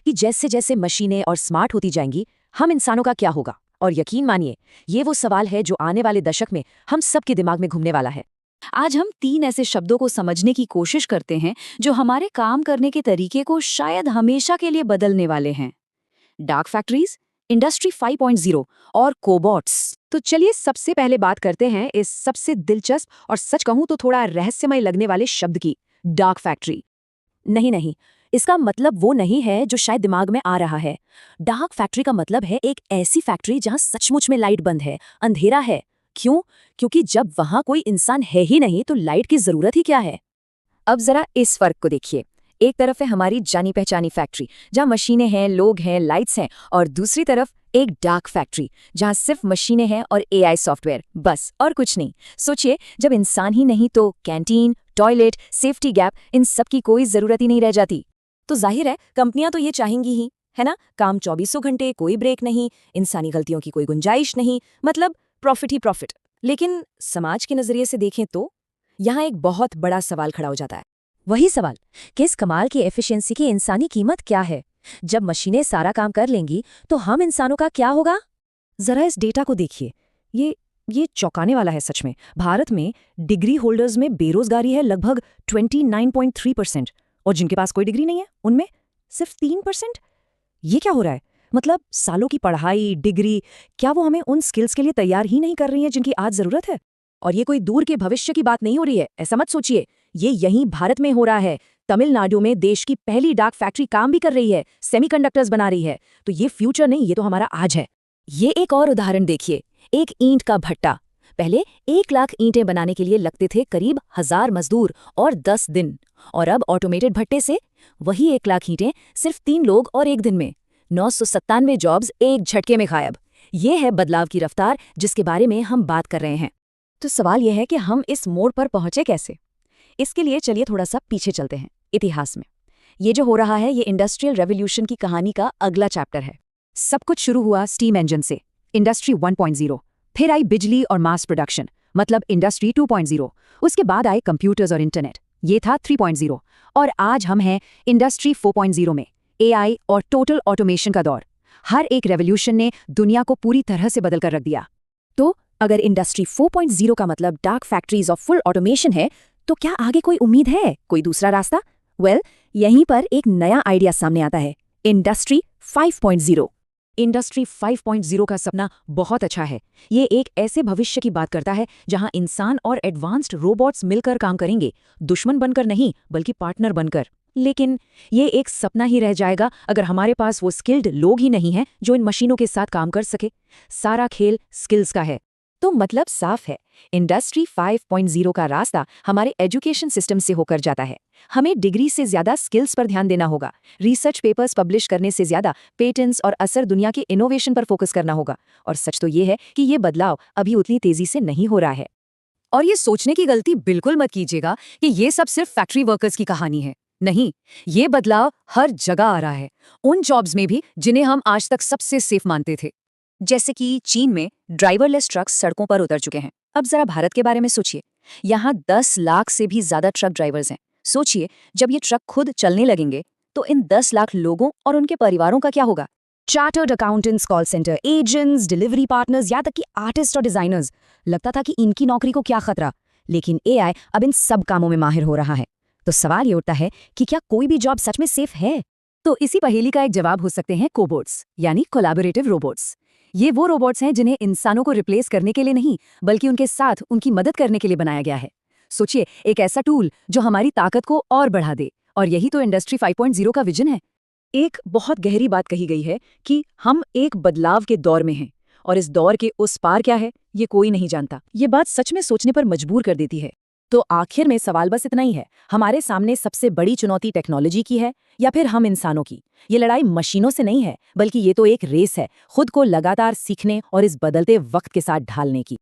कि जैसे जैसे मशीनें और स्मार्ट होती जाएंगी, हम इंसानों का क्या होगा। और यकीन मानिए, ये वो सवाल है जो आने वाले दशक में हम सबके दिमाग में घूमने वाला है। आज हम 3 ऐसे शब्दों को समझने की कोशिश करते हैं जो हमारे काम करने के तरीके को शायद हमेशा के लिए बदलने वाले हैं। डार्क फैक्ट्रीज, इंडस्ट्री 5.0 और कोबॉट्स। तो चलिए सबसे पहले बात करते हैं इस सबसे दिलचस्प और सच कहूं तो थोड़ा रहस्यमय लगने वाले शब्द की, डार्क फैक्ट्री। नहीं नहीं, इसका मतलब वो नहीं है जो शायद दिमाग में आ रहा है। डार्क फैक्ट्री का मतलब है एक ऐसी फैक्ट्री जहां सचमुच में लाइट बंद है, अंधेरा है। क्यों? क्योंकि जब वहां कोई इंसान है ही नहीं तो लाइट की जरूरत ही क्या है। अब जरा इस फर्क को देखिए। एक तरफ है हमारी जानी पहचानी फैक्ट्री जहां मशीनें हैं, लोग हैं, लाइट्स हैं, और दूसरी तरफ एक डार्क फैक्ट्री जहां सिर्फ मशीनें हैं और एआई सॉफ्टवेयर, बस और कुछ नहीं। सोचिए, जब इंसान ही नहीं तो कैंटीन, टॉयलेट, सेफ्टी गैप, इन सब की कोई जरूरत ही नहीं रह जाती। तो जाहिर है कंपनियां तो ये चाहेंगी ही, है ना। काम 24 घंटे, कोई ब्रेक नहीं, इंसानी गलतियों की कोई गुंजाइश नहीं, मतलब प्रॉफिट ही प्रॉफिट। लेकिन समाज के नजरिए से देखें तो यहाँ एक बहुत बड़ा सवाल खड़ा हो जाता है। वही सवाल कि इस कमाल की एफिशिएंसी की इंसानी कीमत क्या है। जब मशीनें सारा काम कर लेंगी तो हम इंसानों का क्या होगा। जरा इस डेटा को देखिए। ये चौंकाने वाला है सच में। भारत में डिग्री होल्डर्स में बेरोजगारी है लगभग 29.3%, और जिनके पास कोई डिग्री नहीं है उनमें सिर्फ 3%। ये क्या हो रहा है? मतलब सालों की पढ़ाई, डिग्री, क्या वो हमें उन स्किल्स के लिए तैयार ही नहीं कर रही है जिनकी आज जरूरत है। और ये कोई दूर के भविष्य की बात नहीं हो रही है, ऐसा मत सोचिए। ये यहीं भारत में हो रहा है। तमिलनाडु में देश की पहली डार्क फैक्ट्री काम भी कर रही है, सेमीकंडक्टर्स बना रही है। तो ये फ्यूचर नहीं, ये तो हमारा आज है। ये एक और उदाहरण देखिए, एक ईंट का भट्टा। पहले 1 लाख ईंटें बनाने के लिए लगते थे करीब 1000 मजदूर और 10 दिन, और अब ऑटोमेटेड भट्टे से वही 1 लाख ईंटें सिर्फ 3 लोग और 1 दिन में। 997 जॉब्स एक झटके में गायब। ये है बदलाव की रफ्तार जिसके बारे में हम बात कर रहे हैं। तो सवाल यह है कि हम इस मोड़ पर पहुंचे कैसे। इसके लिए चलिए थोड़ा सा पीछे चलते हैं इतिहास में। ये जो हो रहा है ये इंडस्ट्रियल रेवोल्यूशन की कहानी का अगला चैप्टर है। सब कुछ शुरू हुआ स्टीम इंजन से, इंडस्ट्री 1.0। फिर आई बिजली और मास प्रोडक्शन, मतलब इंडस्ट्री 2.0। उसके बाद आए कंप्यूटर्स और इंटरनेट, ये था 3.0। और आज हम हैं इंडस्ट्री 4.0 में, एआई और टोटल ऑटोमेशन का दौर। हर एक रेवोल्यूशन ने दुनिया को पूरी तरह से बदल कर रख दिया। तो अगर इंडस्ट्री 4.0 का मतलब डार्क फैक्ट्रीज और फुल ऑटोमेशन है, तो क्या आगे कोई उम्मीद है, कोई दूसरा रास्ता? यहीं पर एक नया आइडिया सामने आता है, इंडस्ट्री 5.0। इंडस्ट्री 5.0 का सपना बहुत अच्छा है। ये एक ऐसे भविष्य की बात करता है जहां इंसान और एडवांस्ड रोबोट्स मिलकर काम करेंगे, दुश्मन बनकर नहीं बल्कि पार्टनर बनकर। लेकिन ये एक सपना ही रह जाएगा अगर हमारे पास वो स्किल्ड लोग ही नहीं हैं जो इन मशीनों के साथ काम कर सके। सारा खेल स्किल्स का है। तो मतलब साफ है, इंडस्ट्री 5.0 का रास्ता हमारे एजुकेशन सिस्टम से होकर जाता है। हमें डिग्री से ज्यादा स्किल्स पर ध्यान देना होगा, रिसर्च पेपर्स पब्लिश करने से ज्यादा पेटेंट्स और असर दुनिया के इनोवेशन पर फोकस करना होगा। और सच तो ये है कि ये बदलाव अभी उतनी तेजी से नहीं हो रहा है। और ये सोचने की गलती बिल्कुल मत कीजिएगा कि ये सब सिर्फ फैक्ट्री वर्कर्स की कहानी है। नहीं, ये बदलाव हर जगह आ रहा है, उन जॉब्स में भी जिन्हें हम आज तक सबसे सेफ मानते थे। जैसे कि चीन में ड्राइवरलेस ट्रक्स सड़कों पर उतर चुके हैं। अब जरा भारत के बारे में सोचिए, यहाँ 10 लाख से भी ज्यादा ट्रक ड्राइवर्स हैं। सोचिए, जब ये ट्रक खुद चलने लगेंगे तो इन 10 लाख लोगों और उनके परिवारों का क्या होगा। Chartered accountants, call centre agents, delivery partners, यहाँ तक कि आर्टिस्ट और डिजाइनर्स, लगता था कि इनकी नौकरी को क्या खतरा। लेकिन एआई अब इन सब कामों में माहिर हो रहा है। तो सवाल ये उठता है कि क्या कोई भी जॉब सच में सेफ है। तो इसी पहेली का एक जवाब हो सकते हैं कोबोट्स, यानी कोलैबोरेटिव रोबोट्स। ये वो रोबोट्स हैं जिन्हें इंसानों को रिप्लेस करने के लिए नहीं बल्कि उनके साथ उनकी मदद करने के लिए बनाया गया है। सोचिए, एक ऐसा टूल जो हमारी ताकत को और बढ़ा दे। और यही तो इंडस्ट्री 5.0 का विजन है। एक बहुत गहरी बात कही गई है कि हम एक बदलाव के दौर में हैं, और इस दौर के उस पार क्या है ये कोई नहीं जानता। ये बात सच में सोचने पर मजबूर कर देती है। तो आखिर में सवाल बस इतना ही है, हमारे सामने सबसे बड़ी चुनौती टेक्नोलॉजी की है या फिर हम इंसानों की। ये लड़ाई मशीनों से नहीं है बल्कि ये तो एक रेस है, खुद को लगातार सीखने और इस बदलते वक्त के साथ ढालने की।